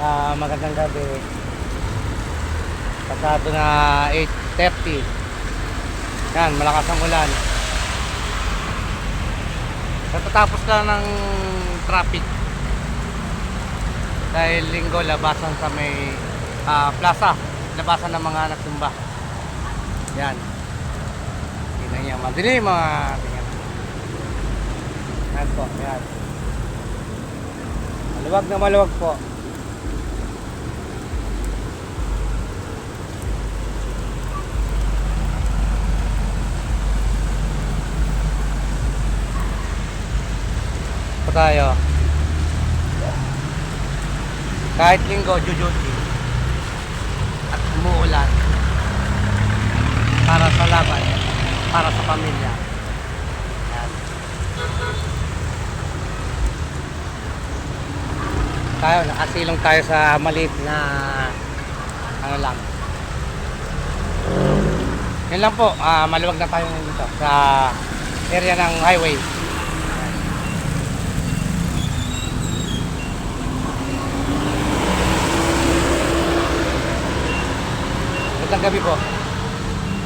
Magandang gabi. Pasado na 8:30. Yan, malakas ang ulan. Natatapos ka ng traffic. Dahil linggo, labasan sa may plaza. Labasan ng mga nagsimba. Yan. Tingnan niya. Madilim mga tingnan. Yan po. Yan. Maluwag na maluwag po. Tayo kahit linggo jujuti at umuulan para sa laban, para sa pamilya. Yan. Tayo nakasilong tayo sa maliit na ano lang. Yan lang po, maluwag na tayo dito sa area ng highway. Magandang gabi po.